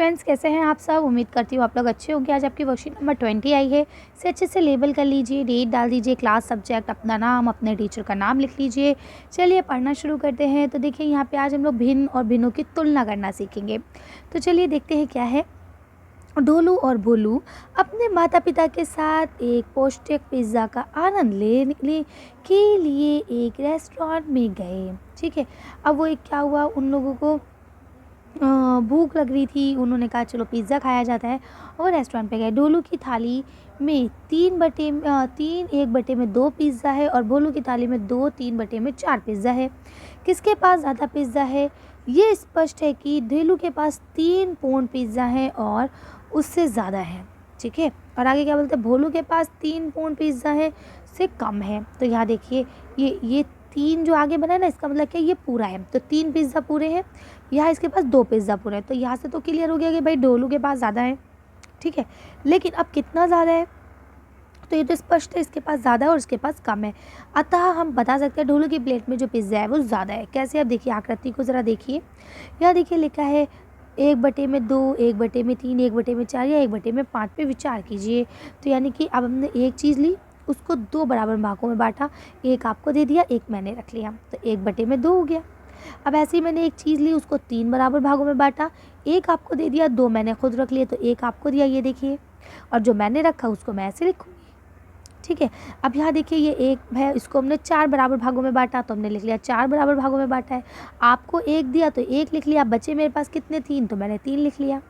Friends, कैसे हैं आप सब। उम्मीद करती हूँ आप लोग अच्छे होंगे। आज आपकी वर्कशीट नंबर 20 आई है। इसे अच्छे से लेबल कर लीजिए, डेट डाल दीजिए, क्लास, सब्जेक्ट, अपना नाम, अपने टीचर का नाम लिख लीजिए। चलिए पढ़ना शुरू करते हैं। तो देखिए यहाँ पे आज हम लोग भिन्न और भिन्नों की तुलना करना सीखेंगे। तो चलिए देखते हैं क्या है। ढोलू और भोलू अपने माता पिता के साथ एक पौष्टिक पिज़्ज़ा का आनंद लेने के लिए एक रेस्टोरेंट में गए। ठीक है, अब वो एक क्या हुआ, उन लोगों को भूख लग रही थी। उन्होंने कहा चलो पिज़्ज़ा खाया जाता है और रेस्टोरेंट पे गए। ढोलू की थाली में 1/2 पिज़्ज़ा है और भोलू की थाली में 2/3 पिज़्ज़ा है। किसके पास ज़्यादा पिज़्ज़ा है? ये स्पष्ट है कि ढोलू के पास 3 पौंड पिज़्ज़ा है और उससे ज़्यादा है। ठीक है, और आगे क्या बोलते हैं, भोलू के पास 3 पौंड पिज़्ज़ा है, से कम है। तो यहाँ देखिए ये 3 जो आगे बना है ना, इसका मतलब क्या, ये पूरा है। तो 3 पिज़्ज़ा पूरे हैं, यहाँ इसके पास 2 पिज़्ज़ा पूरे हैं। तो यहाँ से तो क्लियर हो गया कि भाई ढोलू के पास ज़्यादा है। ठीक है, लेकिन अब कितना ज़्यादा है, तो ये तो स्पष्ट है, इसके पास ज़्यादा है और इसके पास कम है। अतः हम बता सकते हैं ढोलू की प्लेट में जो पिज़्ज़ा है वो ज़्यादा है। कैसे? अब देखिए आकृति को ज़रा देखिए। यहाँ देखिए लिखा है 1/2, 1/3, 1/4 या 1/5 पे विचार कीजिए। तो यानी कि अब हमने एक चीज़ ली, उसको 2 बराबर भागों में बांटा, एक आपको दे दिया, एक मैंने रख लिया, तो 1/2 हो गया। अब ऐसे ही मैंने एक चीज़ ली, उसको 3 बराबर भागों में बांटा, एक आपको दे दिया, 2 मैंने खुद रख लिए, तो एक आपको दिया, ये देखिए। और जो मैंने रखा उसको मैं ऐसे लिखूँगी। ठीक है, अब यहाँ देखिए ये एक है, इसको हमने 4 बराबर भागों में बांटा, तो हमने लिख लिया 4 बराबर भागों में बांटा है। आपको एक दिया तो एक लिख लिया, बचे मेरे पास कितने, 3, तो मैंने 3 लिख लिया।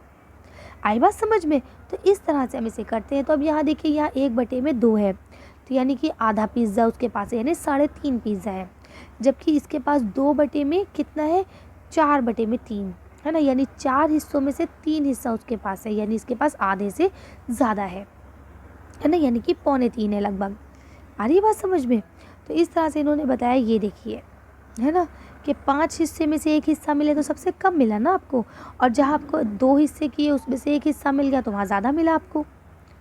आई बात समझ में? तो इस तरह से हम इसे करते हैं। तो अब यहाँ देखिए यहाँ 1/2 है, तो यानी कि आधा पिज़्ज़ा उसके पास है, यानी 3.5 पिज़्ज़ा है। जबकि इसके पास 2 में कितना है, 4/3 है ना, यानी 4 हिस्सों में से 3 हिस्सा उसके पास है, यानी इसके पास आधे से ज़्यादा है ना, यानी कि 2.25 है लगभग। आ रही है बात समझ में? तो इस तरह से इन्होंने बताया, ये देखिए है ना, कि 5 हिस्से में से 1 हिस्सा मिले तो सबसे कम मिला ना आपको, और जहाँ आपको 2 हिस्से किए उसमें से 1 हिस्सा मिल गया तो वहाँ ज़्यादा मिला आपको।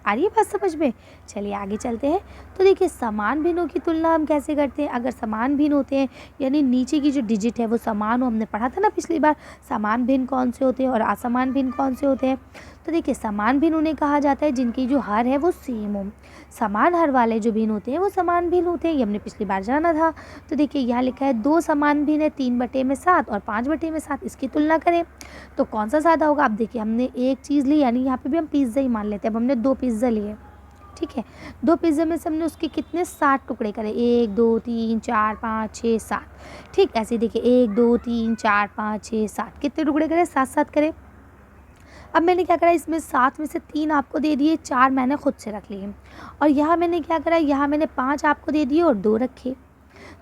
आ रही है बात समझ में? चलिए आगे चलते हैं। तो देखिए समान भिन्नों की तुलना हम कैसे करते हैं। अगर समान भिन्न होते हैं, यानी नीचे की जो डिजिट है वो समान हो, हमने पढ़ा था ना पिछली बार, समान भिन्न कौन से होते हैं और असमान भिन्न कौन से होते हैं। तो देखिए समान भिन्न उन्हें कहा जाता है जिनकी जो हर है वो सेम हो। समान हर वाले जो भिन्न होते हैं वो समान भिन्न होते हैं, ये हमने पिछली बार जाना था। तो देखिए यहाँ लिखा है 2 समान भिन्न है, 3/7 और 5/7, इसकी तुलना करें तो कौन सा ज़्यादा होगा। अब देखिए हमने एक चीज़ ली, यानी यहाँ पे भी हम पिज़्ज़ा ही मान लेते हैं। अब हमने 2 पिज़्ज़ा लिए, ठीक है, 2 पिज़्ज़ा में से हमने उसके कितने 7 टुकड़े करे, 1 2 3 4 5 6 7। ठीक, ऐसे देखिए 1 2 3 4 5 6 7 कितने टुकड़े करे, 7 करे। अब मैंने क्या करा, इसमें 7 में से 3 आपको दे दिए, 4 मैंने खुद से रख लिए। और यहाँ मैंने क्या करा, यहाँ मैंने 5 आपको दे दिए और 2 रखे।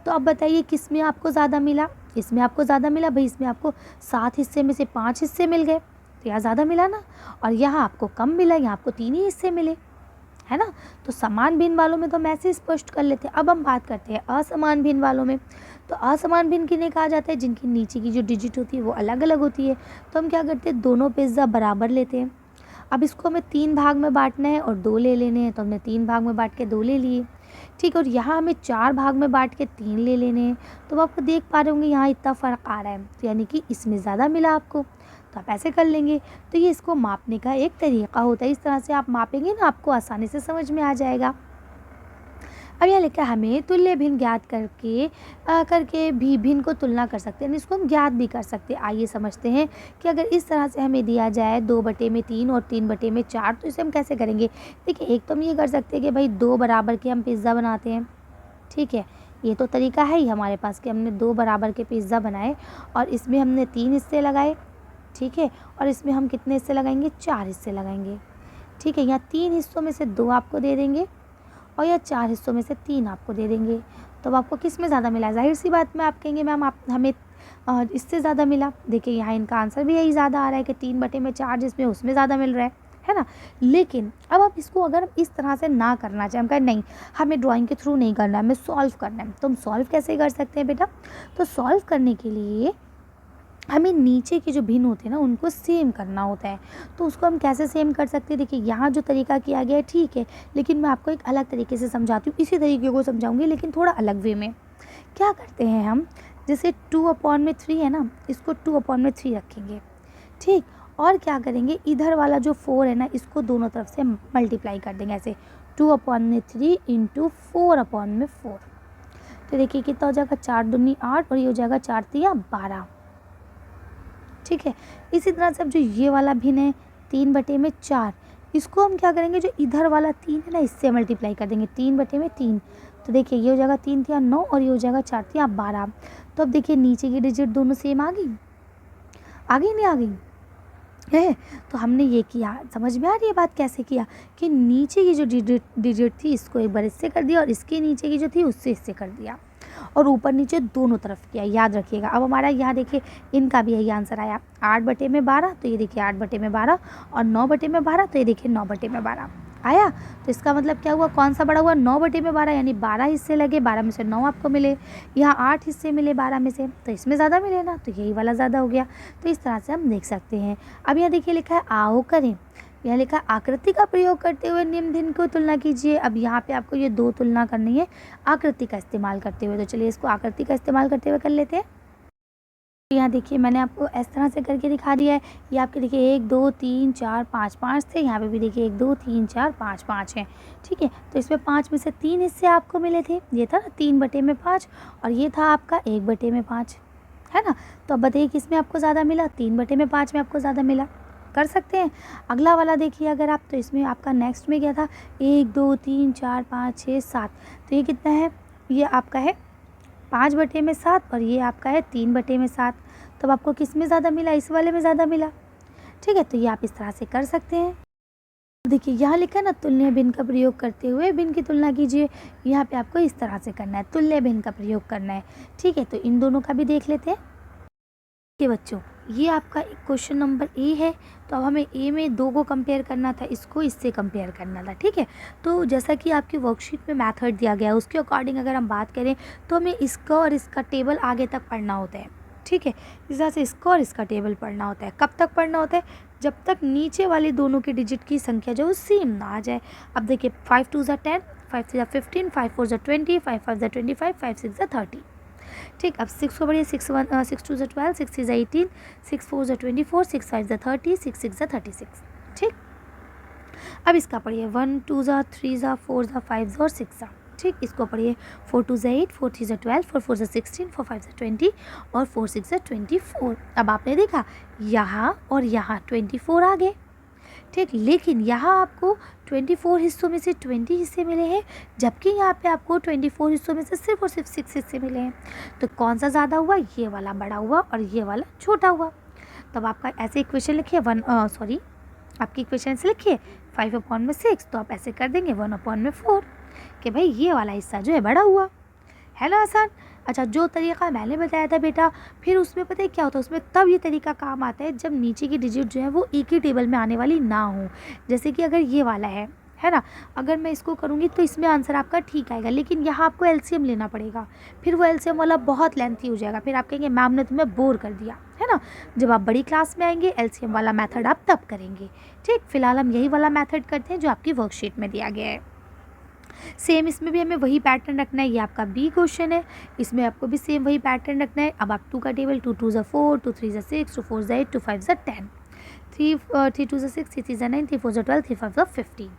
तो अब बताइए किस में आपको ज़्यादा मिला। इसमें आपको ज़्यादा मिला भाई, इसमें आपको 7 हिस्से में से 5 हिस्से मिल गए, तो यहाँ ज़्यादा मिला ना। और यहाँ आपको कम मिला, यहाँ आपको 3 ही हिस्से मिले, है ना। तो समान भिन्न वालों में तो हम ऐसे स्पष्ट कर लेते हैं। अब हम बात करते हैं असमान भिन्न वालों में। तो असमान भिन्न किन्हें कहा जाता है, जिनकी नीचे की जो डिजिट होती है वो अलग अलग होती है। तो हम क्या करते हैं, दोनों पिज़्ज़ा बराबर लेते हैं। अब इसको हमें 3 भाग में बांटना है और 2 ले लेने हैं, तो हमने 3 भाग में बांट के 2 ले लिए। ठीक है, और यहाँ हमें 4 भाग में बांट के 3 ले लेने हैं। तो आपको देख पा रहे होंगे यहाँ इतना फ़र्क आ रहा है, तो यानी कि इसमें ज़्यादा मिला आपको, तो आप ऐसे कर लेंगे। तो ये इसको मापने का एक तरीका होता है। इस तरह से आप मापेंगे ना, आपको आसानी से समझ में आ जाएगा। अब यहाँ लिखा है हमें तुल्य भिन्न ज्ञात करके भी भिन्न को तुलना कर सकते हैं, इसको हम ज्ञात भी कर सकते हैं। आइए समझते हैं कि अगर इस तरह से हमें दिया जाए 2/3 और 3/4, तो इसे हम कैसे करेंगे। देखिए एक तो हम ये कर सकते हैं कि भाई 2 बराबर के हम पिज़्ज़ा बनाते हैं। ठीक है, ये तो तरीका है ही हमारे पास कि हमने 2 बराबर के पिज़्ज़ा बनाए और इसमें हमने 3 हिस्से लगाए। ठीक है, और इसमें हम कितने हिस्से लगाएंगे, 4 हिस्से लगाएंगे। ठीक है, यहाँ 3 हिस्सों में से 2 आपको दे देंगे और या 4 हिस्सों में से 3 आपको दे देंगे। तो आपको किस में ज़्यादा मिला, जाहिर सी बात में आप कहेंगे मैम आप हमें इससे ज़्यादा मिला। देखिए यहाँ इनका आंसर भी यही ज़्यादा आ रहा है कि 3/4 जिसमें उसमें ज़्यादा मिल रहा है ना। लेकिन अब आप इसको अगर हम इस तरह से ना करना चाहें, हम कहें नहीं हमें ड्राइंग के थ्रू नहीं करना है, हमें सॉल्व करना है, तो हम सॉल्व कैसे कर सकते हैं बेटा। तो सॉल्व करने के लिए हमें नीचे के जो भिन्न होते हैं ना उनको सेम करना होता है। तो उसको हम कैसे सेम कर सकते हैं, देखिए यहाँ जो तरीका किया गया है ठीक है, लेकिन मैं आपको एक अलग तरीके से समझाती हूँ। इसी तरीके को समझाऊंगी लेकिन थोड़ा अलग वे में। क्या करते हैं हम, जैसे 2/3 है ना, इसको 2/3 रखेंगे। ठीक, और क्या करेंगे, इधर वाला जो 4 है ना, इसको दोनों तरफ से मल्टीप्लाई कर देंगे ऐसे, 2/3 इंटू 4/4। तो देखिए कितना हो जाएगा, 4 दूनी 8 और ये हो जाएगा 4 तिया 12। ठीक है, इसी तरह से अब जो ये वाला भिन्न है 3/4, इसको हम क्या करेंगे, जो इधर वाला 3 है ना, इससे मल्टीप्लाई कर देंगे, 3/3। तो देखिए ये हो जाएगा 3 तिया 9 और ये हो जाएगा 4 तिया 12। तो अब देखिए नीचे की डिजिट दोनों सेम आ गई, नहीं आ गई है। तो हमने ये किया, समझ में आ रही है बात कैसे किया, कि नीचे की जो डिजिट थी इसको एक बार इससे कर दिया और इसके नीचे की जो थी उससे इससे कर दिया, और ऊपर नीचे दोनों तरफ किया, याद रखिएगा। अब हमारा यहाँ देखिए इनका भी यही आंसर आया, 8/12, तो ये देखिए 8/12, और 9/12, तो ये देखिए 9/12 आया। तो इसका मतलब क्या हुआ, कौन सा बड़ा हुआ, 9/12, यानी 12 हिस्से लगे, 12 में से 9 आपको मिले। यहाँ 8 हिस्से मिले 12 में से, तो इसमें ज़्यादा मिले ना, तो यही वाला ज़्यादा हो गया। तो इस तरह से हम देख सकते हैं। अब यहाँ देखिए लिखा है आओ करें, यहाँ लिखा आकृति का प्रयोग करते हुए निम्न भिन्न को तुलना कीजिए। अब यहाँ पे आपको ये 2 तुलना करनी है आकृति का इस्तेमाल करते हुए, तो चलिए इसको आकृति का इस्तेमाल करते हुए कर लेते हैं। यहाँ देखिए मैंने आपको इस तरह से करके दिखा दिया है। ये आपके देखिए 1 2 3 4 5 5 थे, यहाँ पे भी देखिए 1 2 3 4 5 5 हैं। ठीक है, तो इसमें 5 में से 3 हिस्से आपको मिले थे, ये था 3/5 और ये था आपका 1/5, है ना। तो अब बताइए किसमें आपको ज़्यादा मिला, 3/5 में आपको ज़्यादा मिला। कर सकते हैं। अगला वाला देखिए अगर आप, तो इसमें आपका नेक्स्ट में क्या था, 1 2 3 4 5 6 7, तो ये कितना है, ये आपका है 5/7 और ये आपका है 3/7। तब आपको किस में ज़्यादा मिला, इस वाले में ज़्यादा मिला। ठीक है, तो ये आप इस तरह से कर सकते हैं। देखिए यहाँ लिखा है ना, तुल्य भिन्न का प्रयोग करते हुए भिन्न की तुलना कीजिए। यहाँ पे आपको इस तरह से करना है, तुल्य भिन्न का प्रयोग करना है। ठीक है, तो इन दोनों का भी देख लेते हैं। देखिए बच्चों, ये आपका क्वेश्चन नंबर ए है, तो अब हमें ए में 2 को कंपेयर करना था, इसको इससे कंपेयर करना था। ठीक है, तो जैसा कि आपकी वर्कशीट में मेथड दिया गया है उसके अकॉर्डिंग अगर हम बात करें तो हमें इसका और इसका टेबल आगे तक पढ़ना होता है। ठीक है, इस तरह से इसका और इसका टेबल पढ़ना होता है। कब तक पढ़ना होता है, जब तक नीचे वाले दोनों के डिजिट की संख्या जो सेम ना आ जाए। अब देखिए 5 2 = 10, 5 3 = 15, 5 4 = 20, 5 5 = 25, 5 6 = 30। ठीक, अब 6 को बढ़िए, 6 2 = 12, 6 3 = 18, 6 4 = 24, 6 5 = 30, 6 6 = 36। ठीक, अब इसका पढ़िए 1 2 * 3 * 4 * 5 और 6। ठीक, इसको पढ़िए 4 2 = 8, 4 3 = 12, 4 4 = 16, 4 5 = 20 और 4 6 = 24। अब आपने देखा यहाँ और यहाँ 24 आ गए। ठीक, लेकिन यहाँ आपको 24 हिस्सों में से 20 हिस्से मिले हैं, जबकि यहाँ पे आपको 24 हिस्सों में से सिर्फ और सिर्फ 6 हिस्से मिले हैं। तो कौन सा ज़्यादा हुआ, ये वाला बड़ा हुआ और ये वाला छोटा हुआ। तब आपका ऐसे इक्वेशन लिखिए आपकी इक्वेशन से लिखिए 5/6, तो आप ऐसे कर देंगे 1/4 कि भाई ये वाला हिस्सा जो है बड़ा हुआ, है ना आसान। अच्छा, जो तरीका मैंने बताया था बेटा, फिर उसमें पता है क्या होता है, उसमें तब ये तरीका काम आता है जब नीचे की डिजिट जो है वो एक ही टेबल में आने वाली ना हो। जैसे कि अगर ये वाला है ना, अगर मैं इसको करूँगी तो इसमें आंसर आपका ठीक आएगा, लेकिन यहाँ आपको एलसीएम लेना पड़ेगा। फिर वो एलसीएम वाला बहुत लेंथी हो जाएगा, फिर आप कहेंगे मैम ने तुम्हें बोर कर दिया, है ना। जब आप बड़ी क्लास में आएंगे एलसीएम वाला मेथड आप तब करेंगे। ठीक, फिलहाल हम यही वाला मेथड करते हैं जो आपकी वर्कशीट में दिया गया है। सेम इसमें भी हमें वही पैटर्न रखना है। ये आपका बी क्वेश्चन है, इसमें आपको भी सेम वही पैटर्न रखना है। अब आप 2 का टेबल, 2 2 = 4, 2 3 = 6, 2 4 = 8, 2 5 = 10, 3 2 = 6, 3 3 = 9, 3 4 = 12, 3 5 = 15।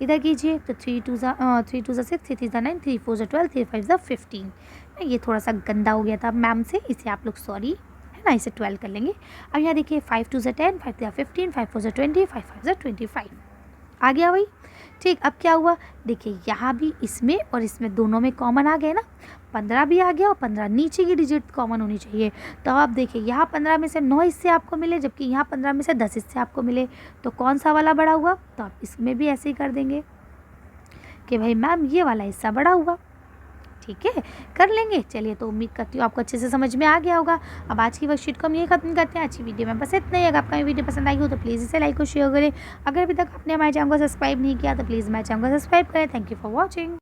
इधर कीजिए तो 3 2 = 6, 3 3 = 9, 3 4 = 12, 3 5 = 15। ये थोड़ा सा गंदा हो गया था मैम से, इसे आप लोग सॉरी, है ना, इसे 12 कर लेंगे। अब यहाँ देखिए 5 2 = 10, 5 3 = 15, 5 4 = 20, 5 5 = 25 आ गया वही। ठीक, अब क्या हुआ, देखिए यहाँ भी इसमें और इसमें दोनों में कॉमन आ गए ना, 15 भी आ गया और 15 नीचे की डिजिट कॉमन होनी चाहिए। तो आप देखिए यहाँ 15 में से 9 हिस्से आपको मिले, जबकि यहाँ 15 में से 10 हिस्से आपको मिले। तो कौन सा वाला बड़ा हुआ, तो आप इसमें भी ऐसे ही कर देंगे कि भाई मैम ये वाला हिस्सा बड़ा हुआ। ठीक है, कर लेंगे। चलिए, तो उम्मीद करती हूँ आपको अच्छे से समझ में आ गया होगा। अब आज की वर्कशीट को हम ये खत्म करते हैं। अच्छी वीडियो में बस इतना ही। अगर आपका वीडियो पसंद आई हो तो प्लीज़ इसे लाइक और शेयर करें। अगर अभी तक आपने हमारे चैनल को सब्सक्राइब नहीं किया तो प्लीज़ हमारे चैनल को सब्सक्राइब करें। Thank you for watching.